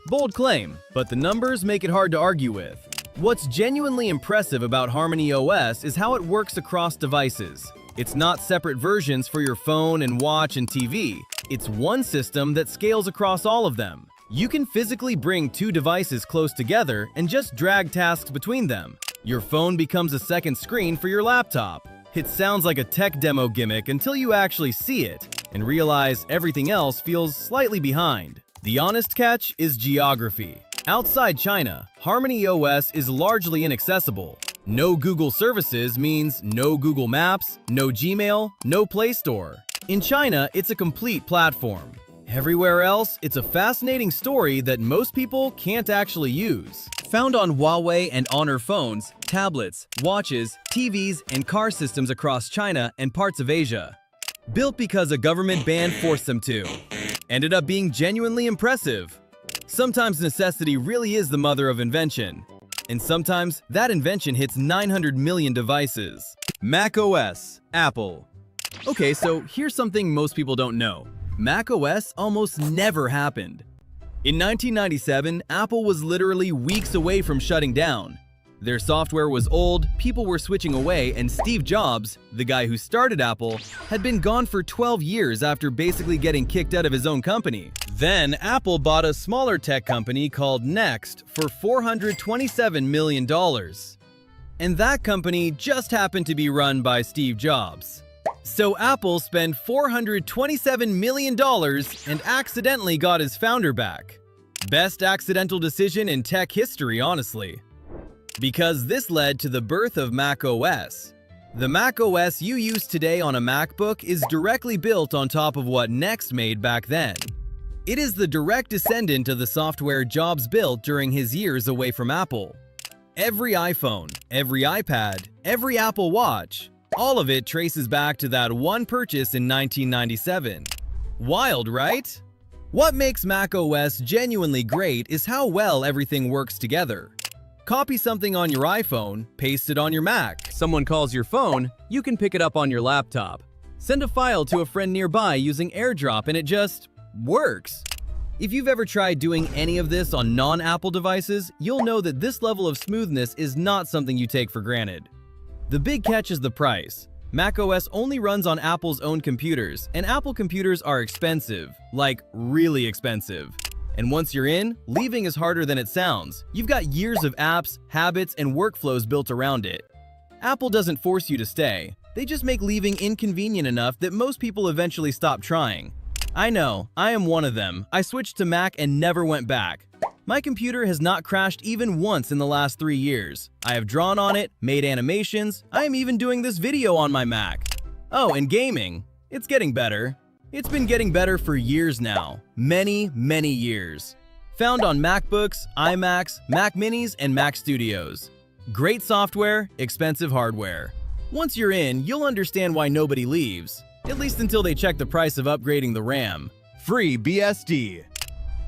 Bold claim, but the numbers make it hard to argue with. What's genuinely impressive about Harmony OS is how it works across devices. It's not separate versions for your phone and watch and TV. It's one system that scales across all of them. You can physically bring two devices close together and just drag tasks between them. Your phone becomes a second screen for your laptop. It sounds like a tech demo gimmick until you actually see it and realize everything else feels slightly behind. The honest catch is geography. Outside China, Harmony OS is largely inaccessible. No Google services means no Google Maps, no Gmail, no Play Store. In China, it's a complete platform. Everywhere else, it's a fascinating story that most people can't actually use. Found on Huawei and Honor phones, tablets, watches, TVs, and car systems across China and parts of Asia. Built because a government ban forced them to. Ended up being genuinely impressive. Sometimes necessity really is the mother of invention. And sometimes that invention hits 900 million devices. Mac OS, Apple. Okay, so here's something most people don't know. Mac OS almost never happened. In 1997, Apple was literally weeks away from shutting down. Their software was old, people were switching away, and Steve Jobs, the guy who started Apple, had been gone for 12 years after basically getting kicked out of his own company. Then, Apple bought a smaller tech company called Next for $427 million. And that company just happened to be run by Steve Jobs. So Apple spent $427 million and accidentally got his founder back. Best accidental decision in tech history, honestly. Because this led to the birth of Mac OS. The Mac OS you use today on a MacBook is directly built on top of what Next made back then. It is the direct descendant of the software Jobs built during his years away from Apple. Every iPhone, every iPad, every Apple Watch, all of it traces back to that one purchase in 1997. Wild, right? What makes Mac OS genuinely great is how well everything works together. Copy something on your iPhone, paste it on your Mac. Someone calls your phone, you can pick it up on your laptop. Send a file to a friend nearby using AirDrop and it just works. If you've ever tried doing any of this on non-Apple devices, you'll know that this level of smoothness is not something you take for granted. The big catch is the price. macOS only runs on Apple's own computers, and Apple computers are expensive, like really expensive. And once you're in, leaving is harder than it sounds. You've got years of apps, habits, and workflows built around it. Apple doesn't force you to stay. They just make leaving inconvenient enough that most people eventually stop trying. I know, I am one of them. I switched to Mac and never went back. My computer has not crashed even once in the last 3 years. I have drawn on it, made animations, I am even doing this video on my Mac. Oh, and gaming. It's getting better. It's been getting better for years now. Many, many years. Found on MacBooks, iMacs, Mac Minis, and Mac Studios. Great software, expensive hardware. Once you're in, you'll understand why nobody leaves. At least until they check the price of upgrading the RAM. FreeBSD.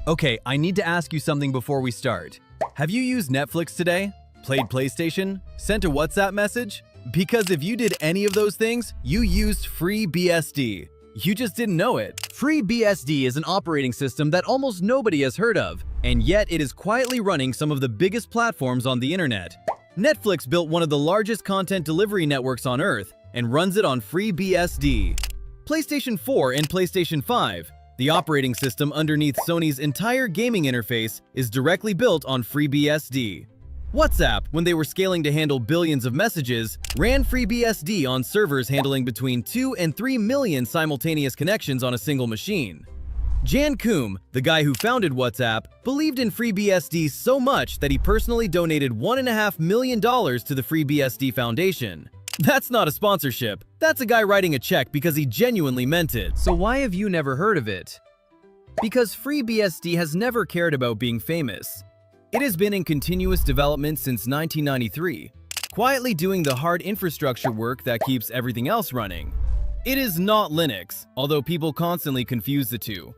Okay, I need to ask you something before we start. Have you used Netflix today? Played PlayStation? Sent a WhatsApp message? Because if you did any of those things, you used FreeBSD. You just didn't know it. FreeBSD is an operating system that almost nobody has heard of, and yet it is quietly running some of the biggest platforms on the internet. Netflix built one of the largest content delivery networks on Earth and runs it on FreeBSD. PlayStation 4 and PlayStation 5, the operating system underneath Sony's entire gaming interface, is directly built on FreeBSD. WhatsApp, when they were scaling to handle billions of messages, ran FreeBSD on servers handling between 2 and 3 million simultaneous connections on a single machine. Jan Koum, the guy who founded WhatsApp, believed in FreeBSD so much that he personally donated $1.5 million to the FreeBSD Foundation. That's not a sponsorship. That's a guy writing a check because he genuinely meant it. So why have you never heard of it? Because FreeBSD has never cared about being famous. It has been in continuous development since 1993, quietly doing the hard infrastructure work that keeps everything else running. It is not Linux, although people constantly confuse the two.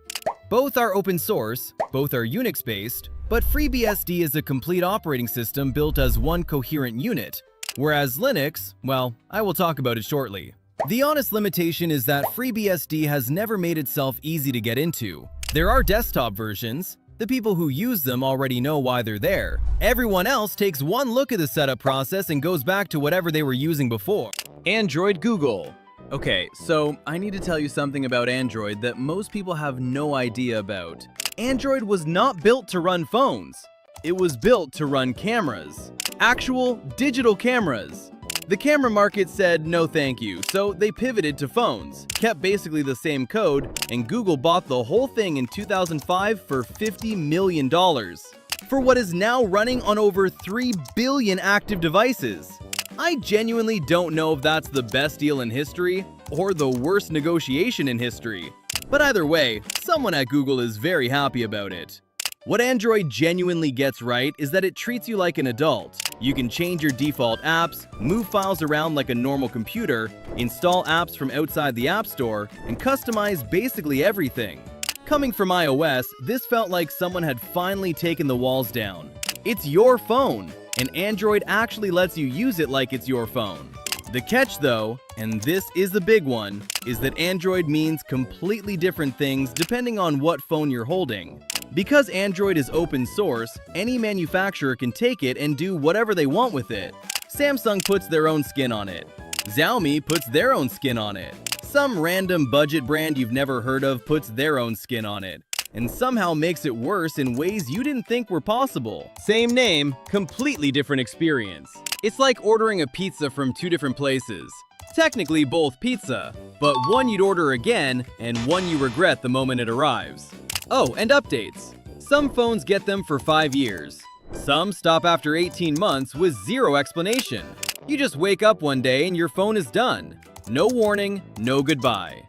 Both are open source, both are Unix-based, but FreeBSD is a complete operating system built as one coherent unit, whereas Linux, well, I will talk about it shortly. The honest limitation is that FreeBSD has never made itself easy to get into. There are desktop versions, The people who use them already know why they're there. Everyone else takes one look at the setup process and goes back to whatever they were using before. Android Google. Okay, so I need to tell you something about Android that most people have no idea about. Android was not built to run phones. It was built to run cameras. Actual digital cameras. The camera market said no thank you, so they pivoted to phones, kept basically the same code, and Google bought the whole thing in 2005 for $50 million. For what is now running on over 3 billion active devices. I genuinely don't know if that's the best deal in history or the worst negotiation in history. But either way, someone at Google is very happy about it. What Android genuinely gets right is that it treats you like an adult. You can change your default apps, move files around like a normal computer, install apps from outside the App Store, and customize basically everything. Coming from iOS, this felt like someone had finally taken the walls down. It's your phone, and Android actually lets you use it like it's your phone. The catch though, and this is the big one, is that Android means completely different things depending on what phone you're holding. Because Android is open source, any manufacturer can take it and do whatever they want with it. Samsung puts their own skin on it. Xiaomi puts their own skin on it. Some random budget brand you've never heard of puts their own skin on it, and somehow makes it worse in ways you didn't think were possible. Same name, completely different experience. It's like ordering a pizza from two different places. Technically both pizza, but one you'd order again and one you regret the moment it arrives. Oh, and updates. Some phones get them for 5 years. Some stop after 18 months with zero explanation. You just wake up one day and your phone is done. No warning, no goodbye.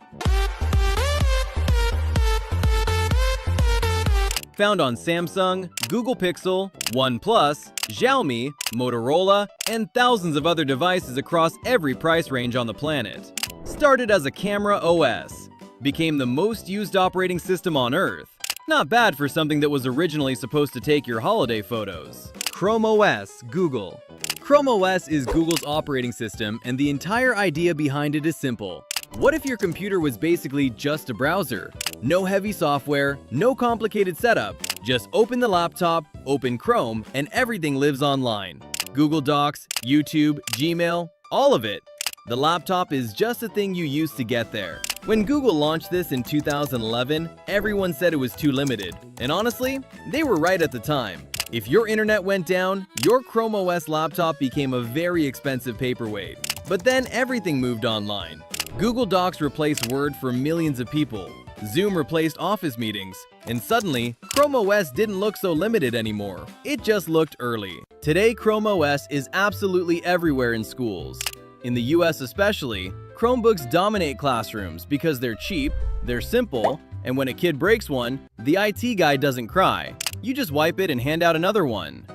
Found on Samsung, Google Pixel, OnePlus, Xiaomi, Motorola, and thousands of other devices across every price range on the planet. Started as a camera OS, became the most used operating system on Earth. Not bad for something that was originally supposed to take your holiday photos. Chrome OS, Google. Chrome OS is Google's operating system, and the entire idea behind it is simple. What if your computer was basically just a browser? No heavy software, no complicated setup. Just open the laptop, open Chrome, and everything lives online. Google Docs, YouTube, Gmail, all of it. The laptop is just a thing you use to get there. When Google launched this in 2011, everyone said it was too limited. And honestly, they were right at the time. If your internet went down, your Chrome OS laptop became a very expensive paperweight. But then everything moved online. Google Docs replaced Word for millions of people. Zoom replaced Office meetings. And suddenly, Chrome OS didn't look so limited anymore. It just looked early. Today, Chrome OS is absolutely everywhere in schools. In the US especially, Chromebooks dominate classrooms because they're cheap, they're simple, and when a kid breaks one, the IT guy doesn't cry. You just wipe it and hand out another one.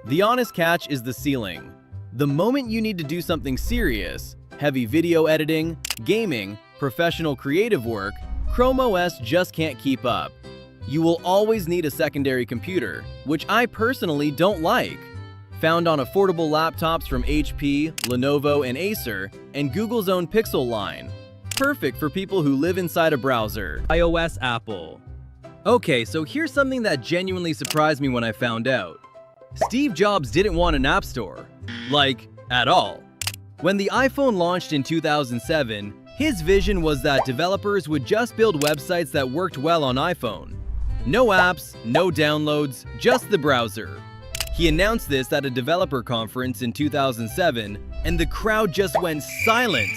The honest catch is the ceiling. The moment you need to do something serious, heavy video editing, gaming, professional creative work, Chrome OS just can't keep up. You will always need a secondary computer, which I personally don't like. Found on affordable laptops from HP, Lenovo, and Acer, and Google's own Pixel line. Perfect for people who live inside a browser. iOS Apple. Okay, so here's something that genuinely surprised me when I found out. Steve Jobs didn't want an app store. Like, at all. When the iPhone launched in 2007, his vision was that developers would just build websites that worked well on iPhone. No apps, no downloads, just the browser. He announced this at a developer conference in 2007, and the crowd just went silent.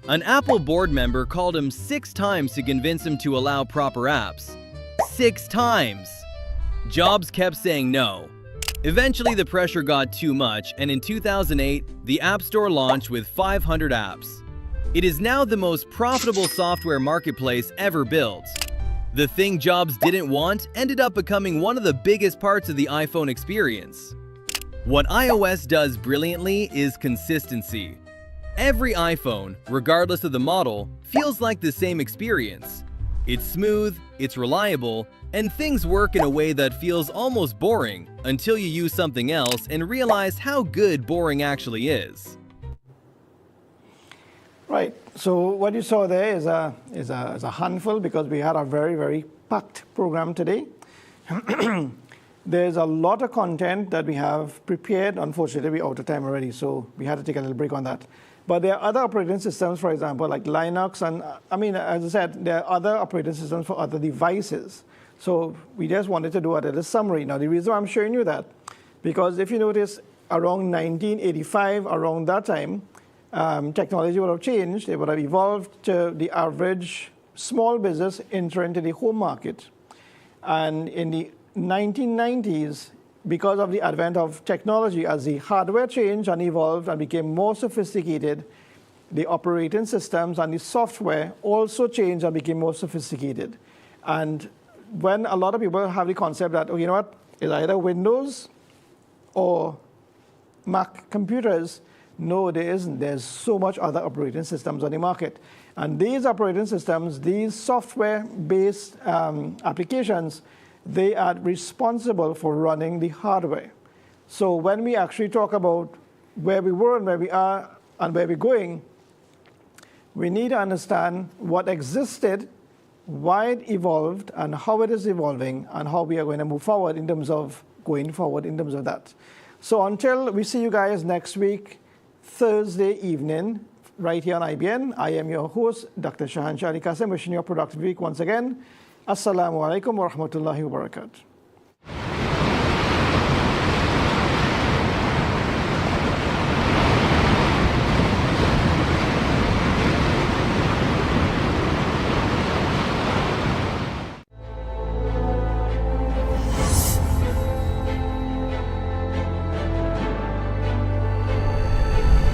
An Apple board member called him 6 times to convince him to allow proper apps. 6 times! Jobs kept saying no. Eventually, the pressure got too much, and in 2008, the App Store launched with 500 apps. It is now the most profitable software marketplace ever built. The thing Jobs didn't want ended up becoming one of the biggest parts of the iPhone experience. What iOS does brilliantly is consistency. Every iPhone, regardless of the model, feels like the same experience. It's smooth, it's reliable, and things work in a way that feels almost boring until you use something else and realize how good boring actually is. Right. So what you saw there is a handful because we had a very, very packed program today. There's a lot of content that we have prepared. Unfortunately, we're out of time already, so we had to take a little break on that. But there are other operating systems, for example, like Linux, and as I said, there are other operating systems for other devices. So we just wanted to do a little summary. Now, the reason I'm showing you that, because if you notice, around 1985, around that time, technology would have changed. It would have evolved to the average small business entering into the home market. And in the 1990s, because of the advent of technology, as the hardware changed and evolved and became more sophisticated, the operating systems and the software also changed and became more sophisticated. And when a lot of people have the concept that, oh, you know what, it's either Windows or Mac computers, no, there isn't. There's so much other operating systems on the market. And these operating systems, these software-based applications, they are responsible for running the hardware. So when we actually talk about where we were and where we are and where we're going, we need to understand what existed, why it evolved, and how it is evolving, and how we are going to move forward in terms of going forward in terms of that. So until we see you guys next week, Thursday evening, right here on IBN, I am your host, Dr. Shahan Ali Qasim, wishing you a productive week once again. Assalamu alaikum wa rahmatullahi wa barakatuh.